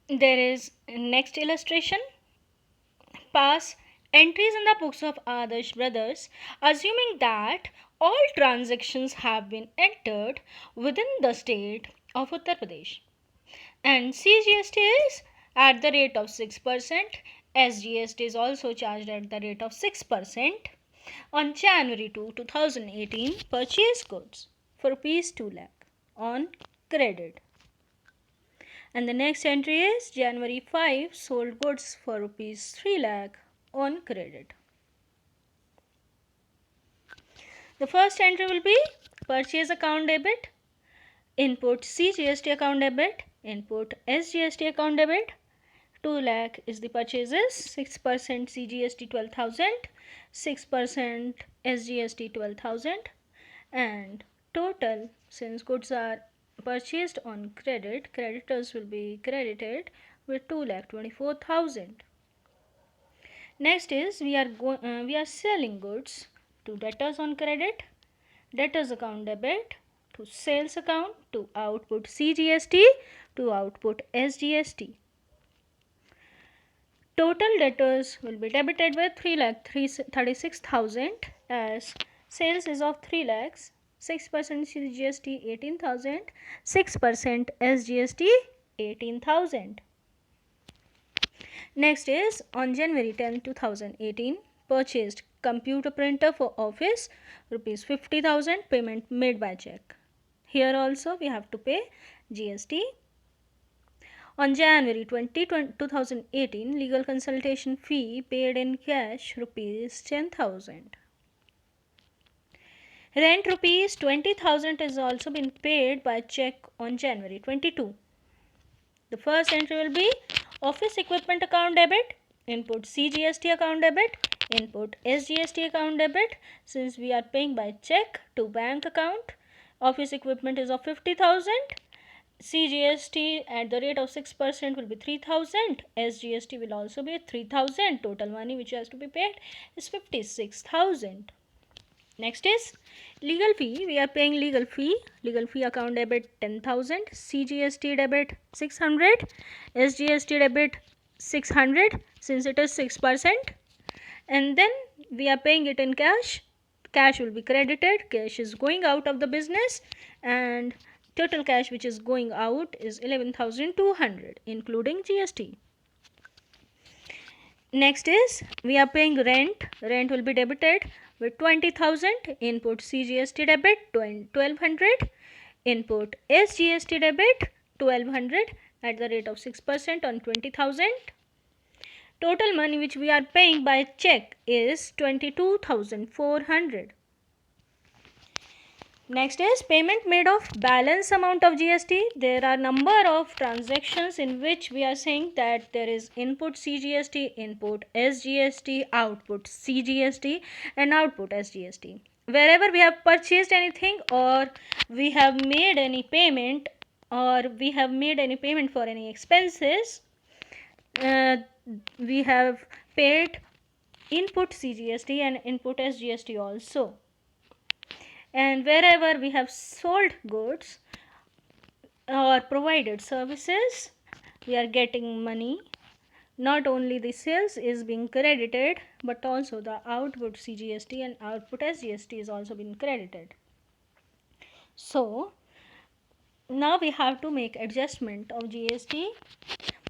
There is next illustration. Pass entries in the books of Adarsh brothers, assuming that all transactions have been entered within the state of Uttar Pradesh. And CGST is at the rate of 6%. SGST is also charged at the rate of 6% on January 2, 2018, purchase goods for rupees 2 lakh on credit. And the next entry is January 5, sold goods for rupees 3 lakh on credit. The first entry will be purchase account debit, input CGST account debit, input SGST account debit. 2 lakh is the purchases, 6% CGST 12,000, 6% SGST 12,000, and total, since goods are purchased on credit, creditors will be credited with 2,24,000. Next is we are selling goods to debtors on credit, debtors account debit, to sales account, to output CGST, to output SGST. Total debtors will be debited with 3,36,000 as sales is of 3 lakhs, 6% CGST 18,000, 6% SGST 18,000. Next is on January 10, 2018, purchased computer printer for office rupees 50,000, payment made by check. Here also we have to pay GST. On January 20, 2018, legal consultation fee paid in cash rupees 10,000. Rent rupees 20,000 has also been paid by check on January 22. The first entry will be office equipment account debit, input CGST account debit, input SGST account debit. Since we are paying by check to bank account, office equipment is of 50,000. CGST at the rate of 6% will be 3,000. SGST will also be 3,000. Total money which has to be paid is 56,000. Next is legal fee. We are paying legal fee. Legal fee account debit 10,000. CGST debit 600. SGST debit 600 since it is 6%. And then we are paying it in cash. Cash will be credited. Cash is going out of the business, and total cash which is going out is 11,200 including GST. Next is we are paying rent. Rent will be debited with 20,000. Input CGST debit 1,200. Input SGST debit 1,200 at the rate of 6% on 20,000. Total money which we are paying by check is 22,400. Next is payment made of balance amount of GST. There are number of transactions in which we are saying that there is input CGST, input SGST, output CGST, and output SGST. Wherever we have purchased anything, or we have made any payment, or we have made any payment for any expenses, we have paid input CGST and input SGST also. And wherever we have sold goods or provided services, we are getting money. Not only the sales is being credited, but also the output CGST and output SGST is also being credited. So now we have to make adjustment of GST.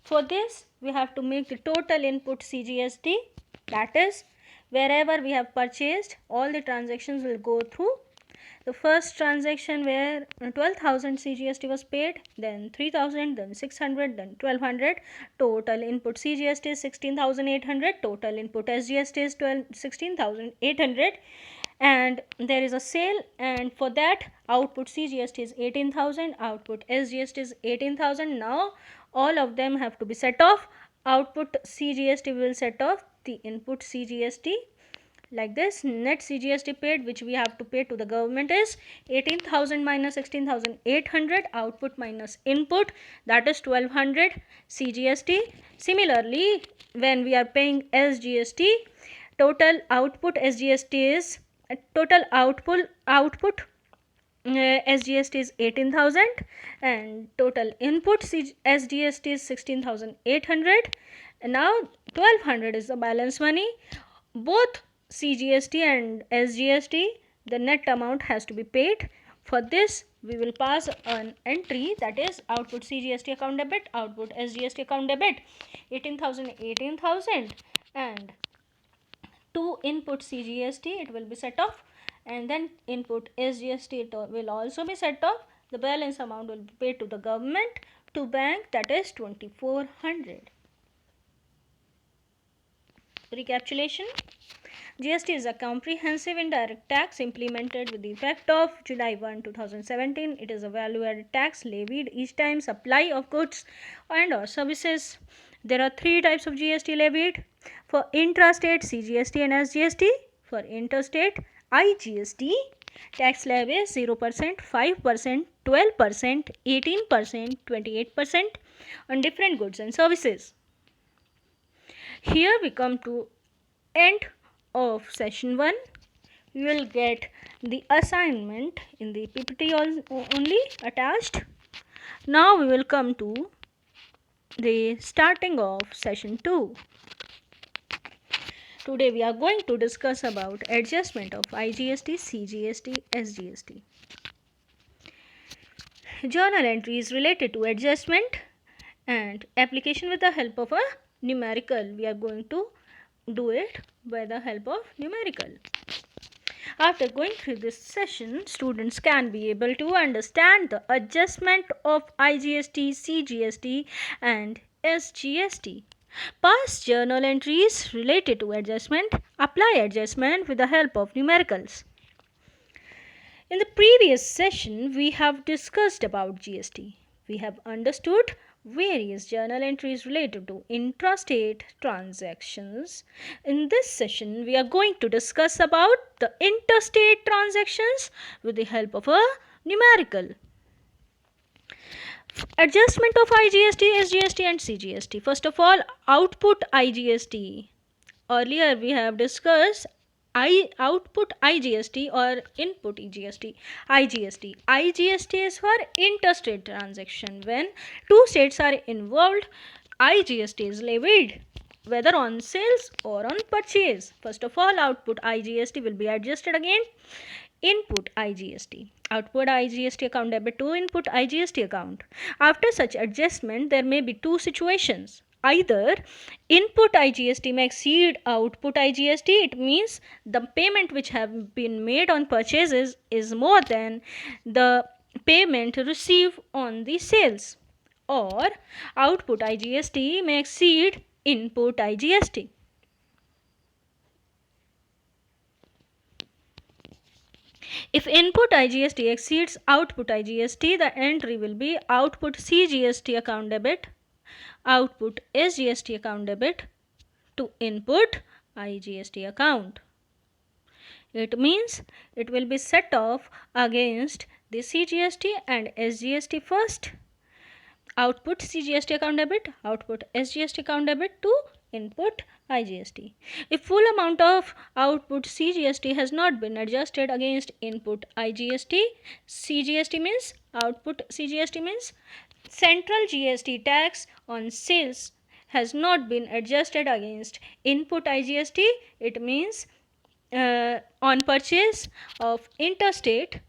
For this, we have to make the total input CGST. That is, wherever we have purchased, all the transactions will go through. The first transaction where 12,000 CGST was paid, then 3,000, then 600, then 1,200. Total input CGST is 16,800. Total input SGST is 16,800. And there is a sale, and for that output CGST is 18,000, output SGST is 18,000. Now all of them have to be set off. Output CGST will set off the input CGST. Like this, net CGST paid which we have to pay to the government is 18,000 minus 16,800, output minus input, that is 1,200 CGST. Similarly, when we are paying SGST, total output SGST is total output SGST is 18,000 and total input SGST is 16,800. And now 1,200 is the balance money. Both CGST and SGST, the net amount has to be paid. For this, we will pass an entry, that is output CGST account debit, output SGST account debit, 18,000, 18,000, and to input CGST it will be set off, and then input SGST it will also be set off. The balance amount will be paid to the government, to bank, that is 2,400. Recapitulation. GST is a comprehensive indirect tax implemented with the effect of July 1, 2017. It is a value-added tax levied each time supply of goods and or services. There are three types of GST levied: for intrastate CGST and SGST. For interstate IGST, tax levy is 0%, 5%, 12%, 18%, 28% on different goods and services. Here we come to end of session 1. We will get the assignment in the PPT only attached. Now we will come to the starting of session 2. Today we are going to discuss about adjustment of IGST, CGST, SGST. Journal entries related to adjustment and application with the help of a numerical. We are going to do it by the help of numerical. After going through this session, students can be able to understand the adjustment of IGST, CGST and SGST. Past journal entries related to adjustment. Apply adjustment with the help of numericals. In the previous session, we have discussed about GST. We have understood various journal entries related to intrastate transactions. In this session, we are going to discuss about the interstate transactions with the help of a numerical. Adjustment of IGST, SGST and CGST. First of all, output IGST. Earlier we have discussed output IGST or input IGST. IGST is for interstate transaction. When two states are involved, IGST is levied whether on sales or on purchase. First of all, output IGST will be adjusted against input IGST. Output IGST account debit to input IGST account. After such adjustment, there may be two situations. Either input IGST may exceed output IGST, it means the payment which have been made on purchases is more than the payment received on the sales, or output IGST may exceed input IGST. If input IGST exceeds output IGST, the entry will be output CGST account debit, output SGST account debit to input IGST account. It means it will be set off against the CGST and SGST first. Output CGST account debit, output SGST account debit to input IGST. If full amount of output CGST has not been adjusted against input IGST, CGST means output CGST means central GST tax on sales has not been adjusted against input IGST, it means on purchase of interstate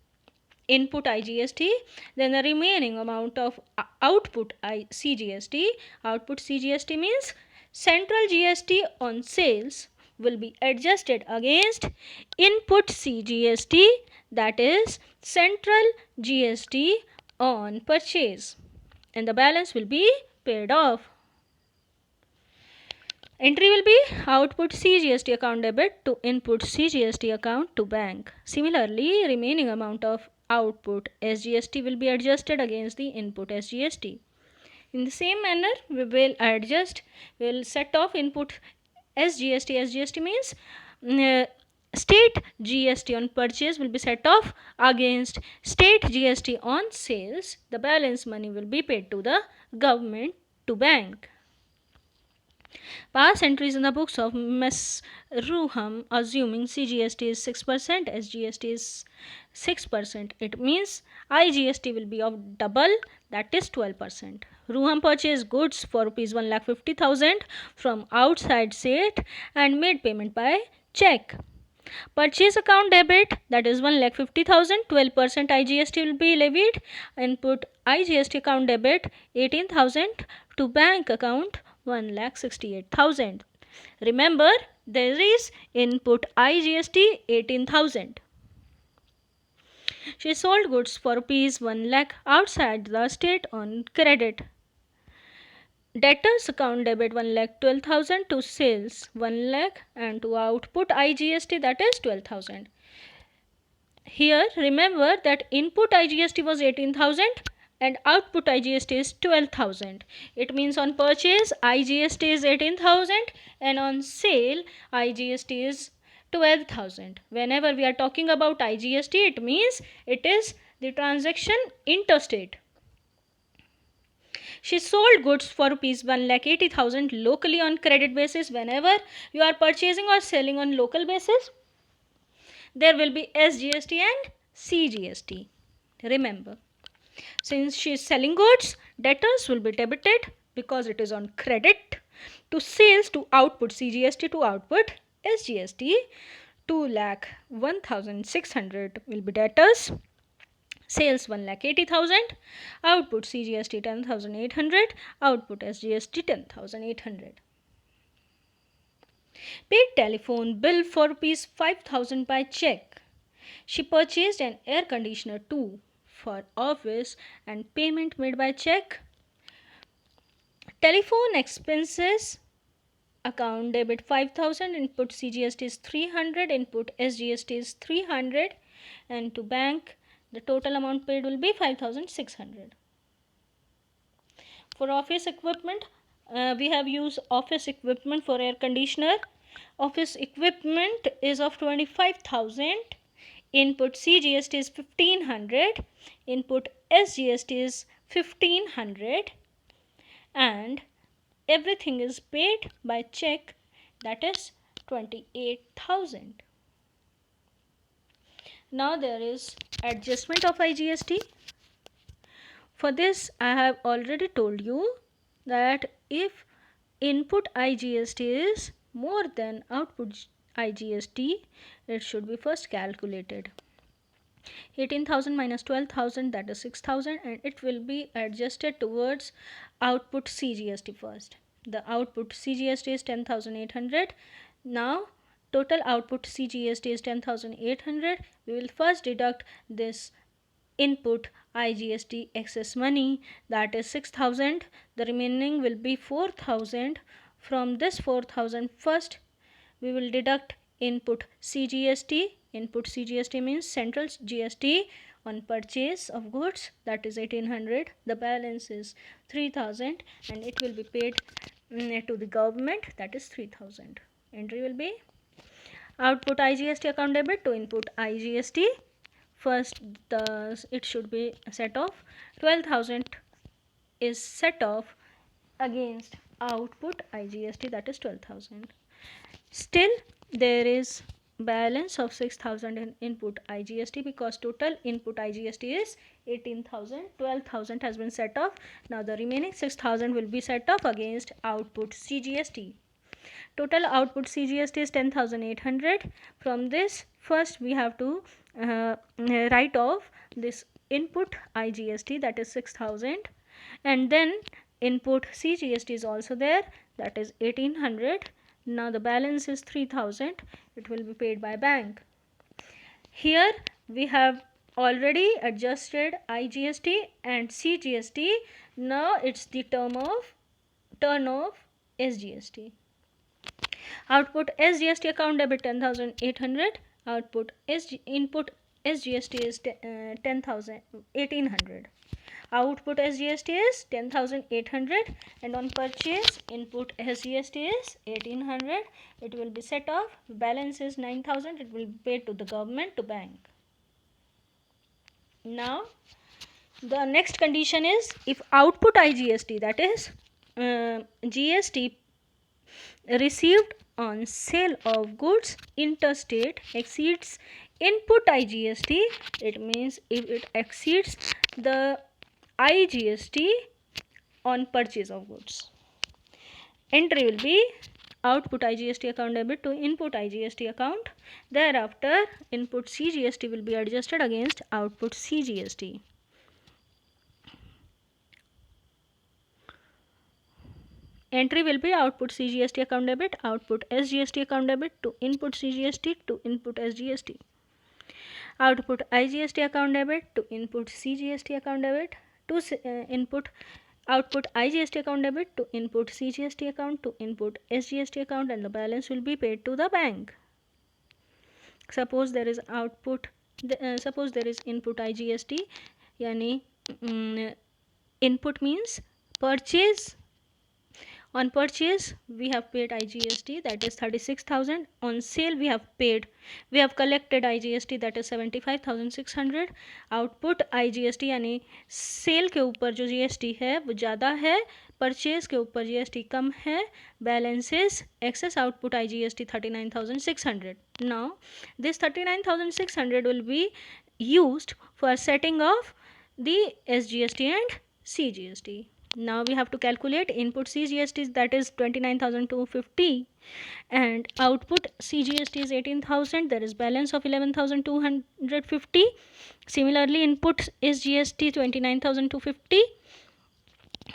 input IGST, then the remaining amount of output CGST. Output CGST means central GST on sales will be adjusted against input CGST, that is central GST on purchase, and the balance will be paid off. Entry will be output CGST account debit to input CGST account to bank. Similarly, remaining amount of output SGST will be adjusted against the input SGST. In the same manner, we will set off input SGST. SGST means state GST on purchase will be set off against state GST on sales. The balance money will be paid to the government to bank. Past entries in the books of Ms. Ruham assuming CGST is 6%, SGST is 6%. It means IGST will be of double, that is 12%. Ruham purchased goods for rupees 1,50,000 from outside state and made payment by check. Purchase account debit, that is 1,50,000, 12% IGST will be levied. Input IGST account debit 18,000 to bank account 1,68,000. Remember, there is input IGST 18,000. She sold goods for rupees 1 lakh outside the state on credit. Debtors account debit 1,12,000 to sales 1 lakh and to output IGST, that is 12,000. Here remember that input IGST was 18,000 and output IGST is 12,000. It means on purchase IGST is 18,000 and on sale IGST is 12,000. Whenever we are talking about IGST, it means it is the transaction interstate. She sold goods for rupees 1,80,000 locally on credit basis. Whenever you are purchasing or selling on local basis, there will be SGST and CGST. Remember, since she is selling goods, debtors will be debited because it is on credit. To sales, to output CGST, to output SGST. 2,01,600 will be debtors. Sales 1,80,000, output CGST 10,800, output SGST 10,800. Paid telephone bill for rupees 5,000 by check. She purchased an air conditioner too for office and payment made by check. Telephone expenses account debit 5,000, input CGST is 300, input SGST is 300, and to bank the total amount paid will be 5,600. For office equipment, we have used office equipment for air conditioner. Office equipment is of 25,000. Input CGST is 1,500. Input SGST is 1,500. And everything is paid by check, that is 28,000. Now there is adjustment of IGST. For this, I have already told you that if input IGST is more than output IGST, it should be first calculated. 18,000 minus 12,000, that is 6,000, and it will be adjusted towards output CGST first. The output CGST is 10,800. Now total output CGST is 10,800. We will first deduct this input IGST excess money, that is 6,000. The remaining will be 4,000. From this 4,000, first we will deduct input CGST. Input CGST means central GST on purchase of goods, that is 1,800. The balance is 3,000 and it will be paid to the government, that is 3,000. Entry will be output IGST account debit to input IGST. First, it should be set off. 12,000 is set off against output IGST, that is 12,000. Still, there is balance of 6,000 in input IGST because total input IGST is 18,000. 12,000 has been set off. Now the remaining 6,000 will be set off against output CGST. Total output CGST is 10,800. From this, first we have to write off this input IGST, that is 6,000, and then input CGST is also there, that is 1,800. Now the balance is 3,000. It will be paid by bank. Here we have already adjusted IGST and CGST. Now it's the turn of SGST. Output SGST account debit 10,800. Input SGST is 1,800. Output SGST is 10,800 and on purchase input SGST is 1,800. It will be set off. Balance is 9,000. It will be paid to the government, to bank. Now the next condition is if output IGST, that is GST received on sale of goods interstate exceeds input IGST, it means if it exceeds the IGST on purchase of goods, entry will be output IGST account debit to input IGST account. Thereafter, input CGST will be adjusted against output CGST. Entry will be output CGST account debit, output SGST account debit to input CGST to input SGST. Output IGST account debit to input CGST account debit to input output IGST account debit to input CGST account to input SGST account, and the balance will be paid to the bank. Suppose there is suppose there is input IGST, yani input means purchase. On purchase we have paid IGST, that is 36,000. On sale we have collected IGST, that is 75,600. Output IGST यानी cell के ऊपर जो GST है वो ज़्यादा है, purchase के ऊपर GST कम है, balances excess output IGST 39,600. Now this 39,600 will be used for setting off the SGST and CGST. Now we have to calculate input CGST, that is 29,250, and output CGST is 18,000. There is balance of 11,250. Similarly, input SGST 29,250,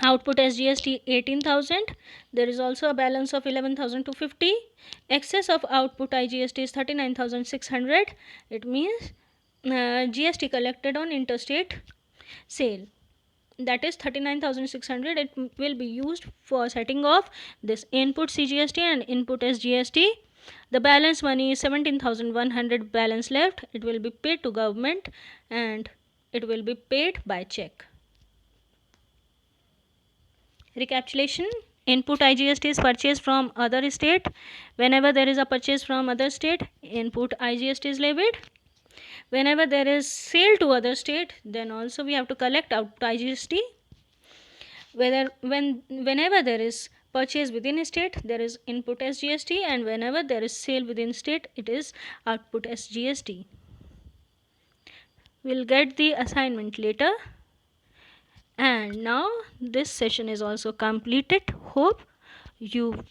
output SGST 18,000. There is also a balance of 11,250. Excess of output IGST is 39,600. It means GST collected on interstate sale, that is 39,600. It will be used for setting off this input CGST and input SGST. The balance money is 17,100 balance left. It will be paid to government and it will be paid by check. Recapitulation: input IGST is purchased from other state. Whenever there is a purchase from other state, input IGST is levied. Whenever there is sale to other state, then also we have to collect out IGST. Whenever there is purchase within a state, there is input SGST, and whenever there is sale within state, it is output SGST. We'll get the assignment later. And now this session is also completed. Hope you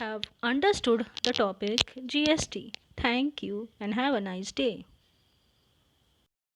have understood the topic GST. Thank you and have a nice day.